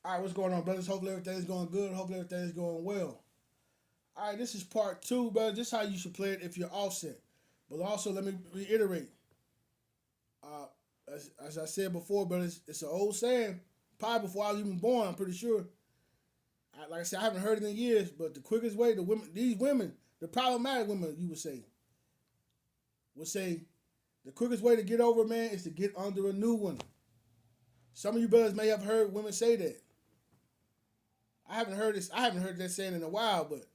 All right, what's going on, brothers? Hopefully everything's going good. Hopefully everything's going well. All right, this is part two, brother. This is how you should play it if you're offset. But also, let me reiterate. Uh, as I said before, brothers, it's an old saying. Probably before I was even born, I'm pretty sure. Like I said, I haven't heard it in years. But the quickest way, these women, the problematic women, you would say, the quickest way to get over, man, is to get under a new one. Some of you brothers may have heard women say that. I haven't heard this. I haven't heard that saying in a while, but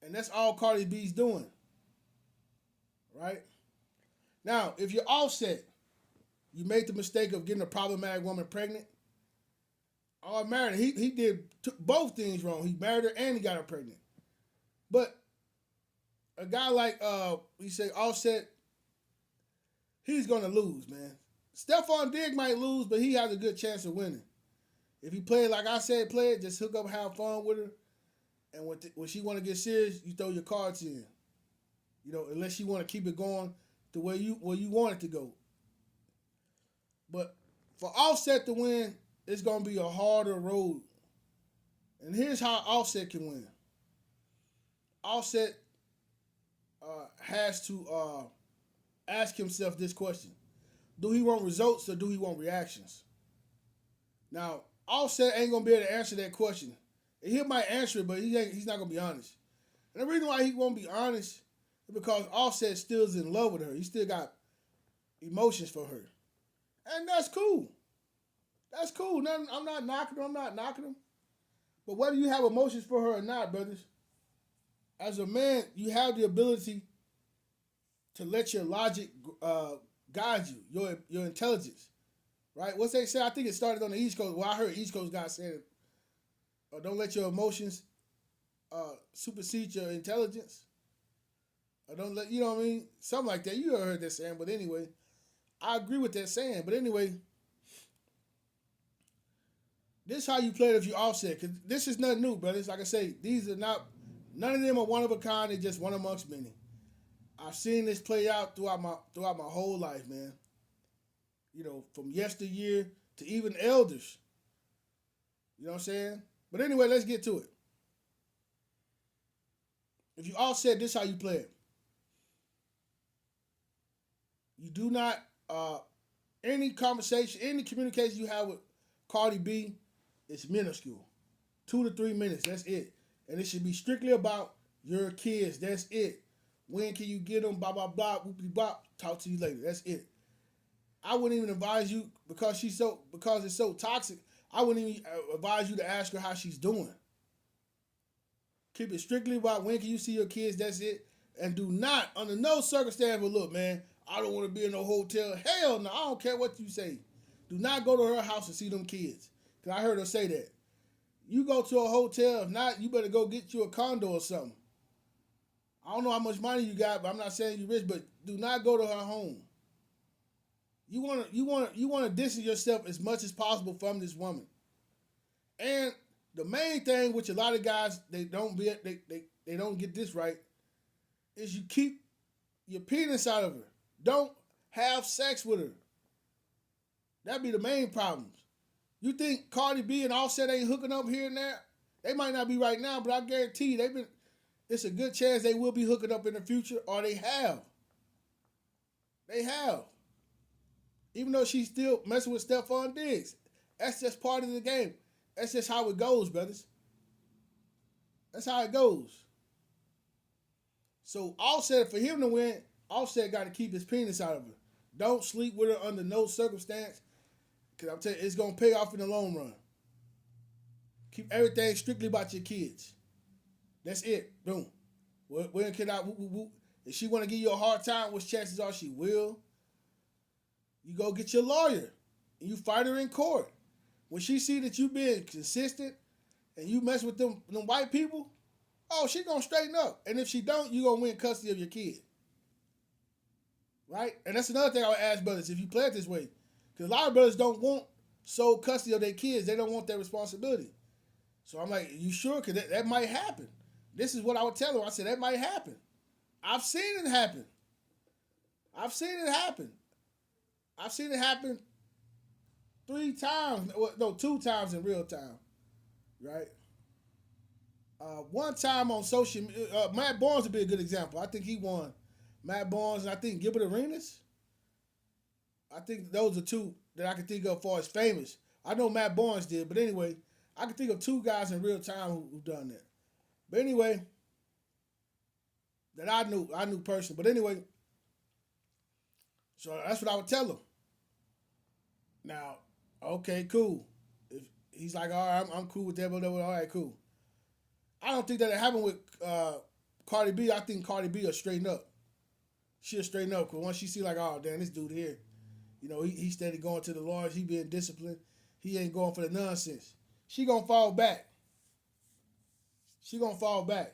and that's all Cardi B's doing, right? Now, if you're offset, you made the mistake of getting a problematic woman pregnant. Or married her. He did both things wrong. He married her and he got her pregnant. But a guy like we say Offset, he's gonna lose, man. Stefan Diggs might lose, but he has a good chance of winning. If he played like I said, play it, just hook up, have fun with her, and when she want to get serious, you throw your cards in. You know, unless you want to keep it going the way you want it to go. But for Offset to win, it's gonna be a harder road. And here's how Offset can win. Offset has to ask himself this question: do he want results or do he want reactions? Now, Offset ain't gonna be able to answer that question. He might answer it, but he's not gonna be honest. And the reason why he won't be honest is because Offset still is in love with her. He still got emotions for her, and that's cool. That's cool. Nothing, I'm not knocking him. I'm not knocking him. But whether you have emotions for her or not, brothers, as a man, you have the ability to let your logic guide you, your intelligence, right? What's they say? I think it started on the East Coast. Well, I heard East Coast guys saying, "Don't let your emotions supersede your intelligence." Or don't let you know what I mean, something like that. You heard that saying, but anyway, I agree with that saying. But anyway, this is how you play it if you offset. Cause this is nothing new, brothers. Like I say, these are not. None of them are one of a kind. They're just one amongst many. I've seen this play out throughout my whole life, man. You know, from yesteryear to even elders. You know what I'm saying? But anyway, let's get to it. If you offset, this is how you play it. You do not any conversation, any communication you have with Cardi B, it's minuscule. 2 to 3 minutes, that's it. And it should be strictly about your kids. That's it. When can you get them? Blah blah blah. Whoopie bop. Talk to you later. That's it. I wouldn't even advise you because it's so toxic. I wouldn't even advise you to ask her how she's doing. Keep it strictly about when can you see your kids. That's it. And do not, under no circumstance, but look, man, I don't want to be in no hotel. Hell no, I don't care what you say. Do not go to her house and see them kids. Because I heard her say that. You go to a hotel. If not, you better go get you a condo or something. I don't know how much money you got, but I'm not saying you rich. But do not go to her home. You wanna distance yourself as much as possible from this woman. And the main thing, which a lot of guys they don't get this right, is you keep your penis out of her. Don't have sex with her. That'd be the main problems. You think Cardi B and Offset ain't hooking up here and there? They might not be right now, but I guarantee you they've been. It's a good chance they will be hooking up in the future, or they have. They have. Even though she's still messing with Stefan Diggs. That's just part of the game. That's just how it goes, brothers. That's how it goes. So Offset, for him to win, Offset got to keep his penis out of her. Don't sleep with her under no circumstance. Because I'm telling you, it's going to pay off in the long run. Keep everything strictly about your kids. That's it. Boom. When can I... If she want to give you a hard time, which chances are she will, you go get your lawyer. And you fight her in court. When she see that you being consistent and you mess with them white people, oh, she going to straighten up. And if she don't, you going to win custody of your kid. Right? And that's another thing I would ask brothers, if you play it this way. Because a lot of brothers don't want sole custody of their kids. They don't want that responsibility. So I'm like, you sure? Because that might happen. This is what I would tell them. I said, that might happen. I've seen it happen. I've seen it happen. I've seen it happen 3 times. Well, no, 2 times in real time, right? One time on social media, Matt Barnes would be a good example. I think he won. Matt Barnes and I think Gilbert Arenas. I think those are two that I can think of for as famous. I know Matt Barnes did, but anyway, I can think of 2 guys in real time who done that. But anyway, that I knew personally. But anyway, so that's what I would tell him. Now, okay, cool. If he's like, all right, I'm cool with that, whatever. All right, cool. I don't think that it happened with Cardi B. I think Cardi B will straighten up. She'll straighten up because once she see like, oh damn, this dude here, he steady going to the Lord. He being disciplined. He ain't going for the nonsense. She gonna fall back. She gonna fall back,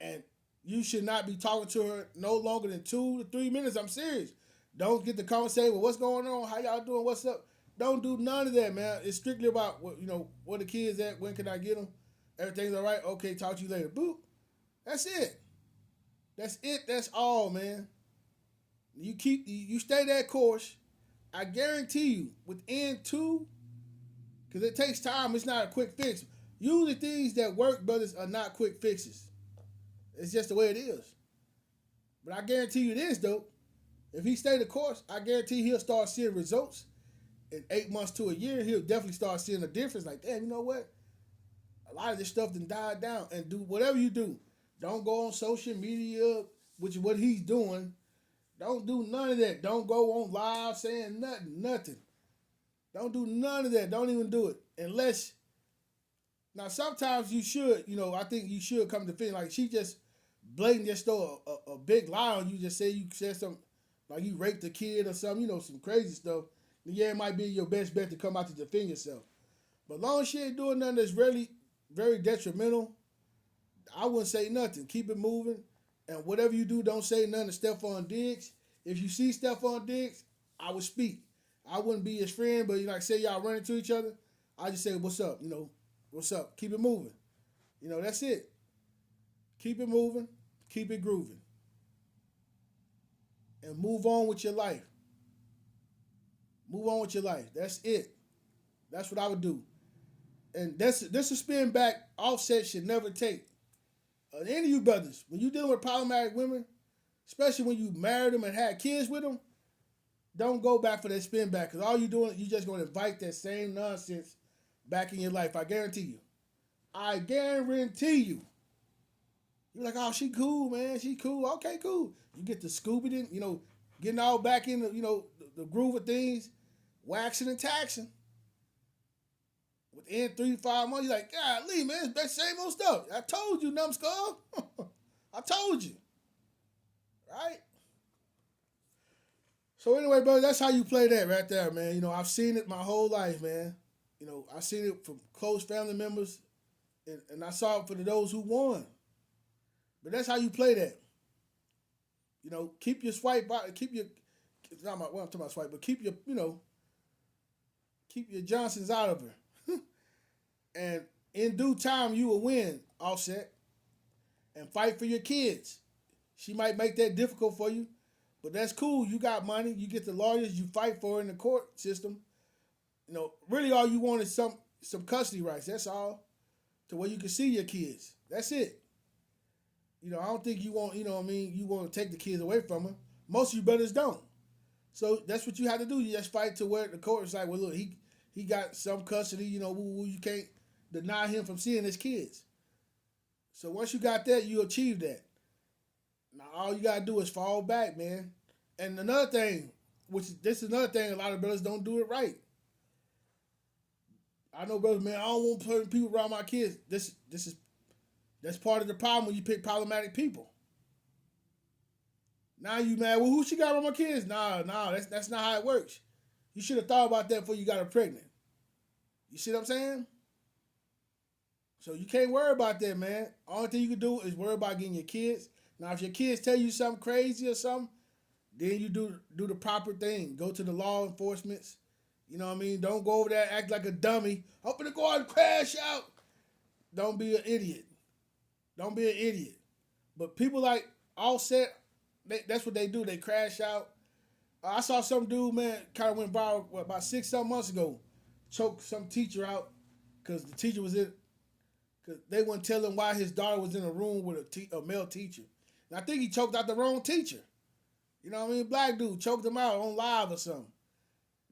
and you should not be talking to her no longer than 2 to 3 minutes. I'm serious. Don't get the conversation with what's going on, how y'all doing, what's up. Don't do none of that, man. It's strictly about where the kids at, when can I get them, everything's all right. Okay, talk to you later. Boop. That's it. That's it. That's all, man. You stay that course. I guarantee you, within because it takes time. It's not a quick fix. Usually things that work, brothers, are not quick fixes. It's just the way it is. But I guarantee you this, though. If he stay the course, I guarantee he'll start seeing results in 8 months to a year. He'll definitely start seeing a difference. Like, damn, you know what? A lot of this stuff done died down. And do whatever you do. Don't go on social media, which is what he's doing. Don't do none of that. Don't go on live saying nothing. Don't do none of that. Don't even do it. Unless, now sometimes you should, I think you should come to feel like she just blatant just throw a big lie on you, just say you said something, like you raped a kid or something, some crazy stuff. Then yeah, it might be your best bet to come out to defend yourself. But long as she ain't doing nothing that's really very detrimental, I wouldn't say nothing. Keep it moving. And whatever you do, don't say nothing to Stefan Diggs. If you see Stefan Diggs, I would speak. I wouldn't be his friend, but say y'all run into each other, I just say, what's up? What's up? Keep it moving. That's it. Keep it moving. Keep it grooving. And move on with your life. Move on with your life. That's it. That's what I would do. And this a spin back Offset should never take. Any of you brothers, when you dealing with problematic women, especially when you married them and had kids with them, don't go back for that spin back. Because all you're doing, you're just going to invite that same nonsense back in your life. I guarantee you. I guarantee you. You're like, oh, she cool, man. She cool. Okay, cool. You get the scooping in, getting all back in the groove of things, waxing and taxing. Within 3 to 5 months, you're like, golly, man, it's that same old stuff. I told you, numbskull. I told you. Right? So anyway, brother, that's how you play that right there, man. I've seen it my whole life, man. I've seen it from close family members, and I saw it for those who won. But that's how you play that. Keep your swipe out, keep your, it's not I'm talking about swipe, but keep your, keep your Johnsons out of her. And in due time, you will win, Offset. And fight for your kids. She might make that difficult for you, but that's cool. You got money. You get the lawyers. You fight for it in the court system. Really all you want is some custody rights. That's all. To where you can see your kids. That's it. I don't think you want, you want to take the kids away from her. Most of you brothers don't. So that's what you have to do. You just fight to where the court is like, well, look, he got some custody, you can't deny him from seeing his kids. So once you got that, you achieve that. Now all you gotta do is fall back, man. And another thing, this is another thing, a lot of brothers don't do it right. I know brothers, man, I don't want certain people around my kids. That's part of the problem when you pick problematic people. Now you mad, well, who she got around my kids? Nah, that's not how it works. You should have thought about that before you got her pregnant. You see what I'm saying? So you can't worry about that, man. Only thing you can do is worry about getting your kids. Now, if your kids tell you something crazy or something, then you do the proper thing. Go to the law enforcements. You know what I mean? Don't go over there and act like a dummy. I'm going to go out and crash out. Don't be an idiot. Don't be an idiot. But people like Offset, that's what they do. They crash out. I saw some dude, man, kind of went viral about 6 some months ago, choked some teacher out because the teacher was in, because they wouldn't tell him why his daughter was in a room with a male teacher. And I think he choked out the wrong teacher. You know what I mean? Black dude choked him out on live or something.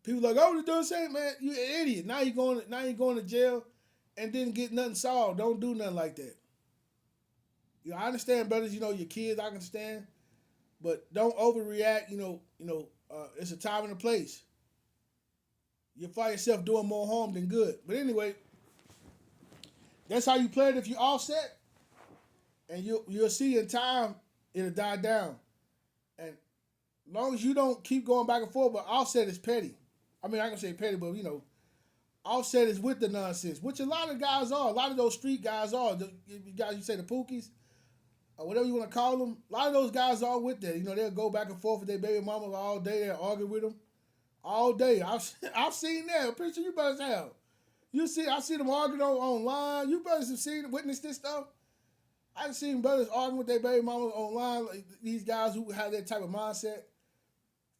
People like, oh, you doing the same, man? You an idiot. Now you going to jail and didn't get nothing solved. Don't do nothing like that. You know, I understand, brothers. You know, your kids, I can understand, but don't overreact. It's a time and a place. You'll find yourself doing more harm than good. But anyway, that's how you play it. If you offset, and you'll see in time it'll die down. And as long as you don't keep going back and forth, but offset is petty. I mean, I can say petty, but offset is with the nonsense, which a lot of guys are. A lot of those street guys are. The guys you say the Pookies, or whatever you want to call them. A lot of those guys are with that. They'll go back and forth with their baby mama all day. They'll argue with them all day. I've seen that. I'm pretty sure you brothers have. I see them arguing online. You brothers have witnessed this stuff. I've seen brothers arguing with their baby mamas online. Like these guys who have that type of mindset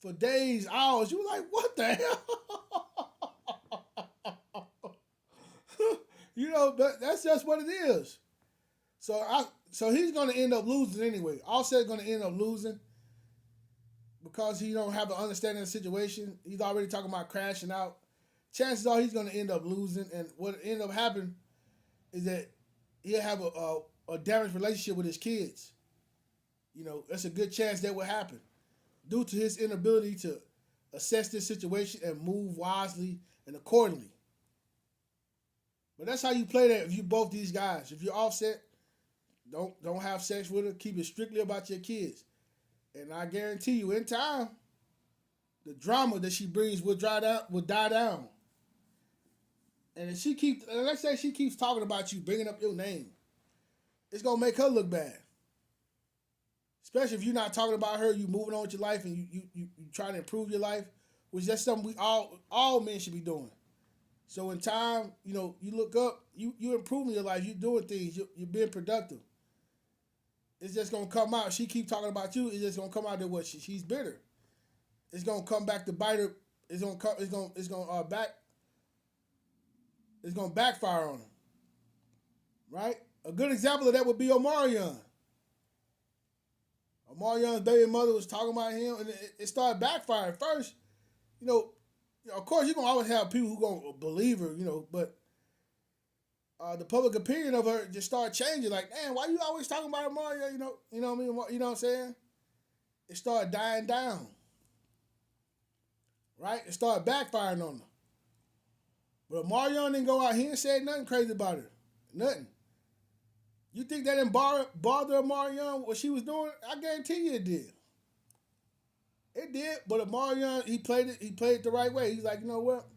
for days, hours. You like, what the hell? But that's just what it is. So he's going to end up losing anyway. Offset's going to end up losing because he don't have an understanding of the situation. He's already talking about crashing out. Chances are he's going to end up losing, and what end up happening is that he'll have a damaged relationship with his kids. That's a good chance that will happen due to his inability to assess this situation and move wisely and accordingly. But that's how you play that if you both these guys. If you're offset, don't have sex with her. Keep it strictly about your kids. And I guarantee you, in time, the drama that she brings will die down. And if let's say she keeps talking about you, bringing up your name, it's gonna make her look bad. Especially if you're not talking about her, you moving on with your life and you trying to improve your life, which that's something we all men should be doing. So in time, you look up, you improving your life, you doing things, you're being productive. It's just gonna come out. She keep talking about you. It's just gonna come out that what she's bitter. It's gonna come back to bite her. It's gonna backfire on her. Right? A good example of that would be Omarion. Omarion's baby mother was talking about him, and it started backfiring. First, of course, you're gonna always have people who gonna believe her, but the public opinion of her just started changing. Like, man, why you always talking about Omarion? You know what I mean? You know what I'm saying? It started dying down. Right? It started backfiring on her. But Omarion didn't go out here and say nothing crazy about her. Nothing. You think that didn't bother Omarion what she was doing? I guarantee you it did. It did, but Omarion, he played it the right way. He's like, you know what?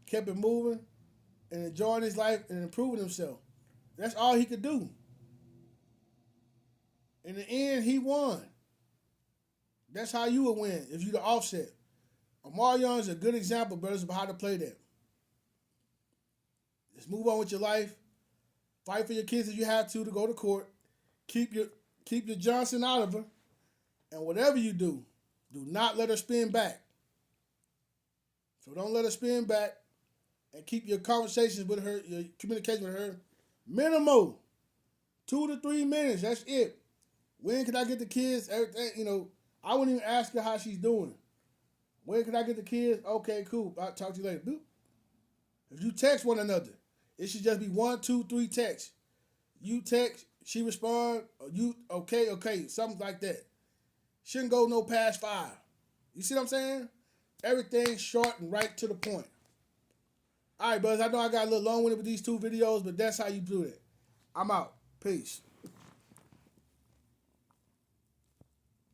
Kept it moving and enjoying his life and improving himself. That's all he could do. In the end, he won. That's how you would win if you the offset. Omarion is a good example, brothers, of how to play that. Just move on with your life. Fight for your kids if you have to go to court. Keep your Johnson out of her. And whatever you do not let her spin back. So don't let her spin back. And keep your conversations with her, your communication with her, minimal. 2 to 3 minutes. That's it. When can I get the kids? Everything, I wouldn't even ask her how she's doing. When can I get the kids? Okay, cool. I'll talk to you later. Boop. If you text one another, it should just be 1, 2, 3 texts. You text, she respond, or you, okay, something like that. Shouldn't go no past 5. You see what I'm saying? Everything short and right to the point. All right, brothers, I know I got a little long-winded with these 2 videos, but that's how you do it. I'm out. Peace.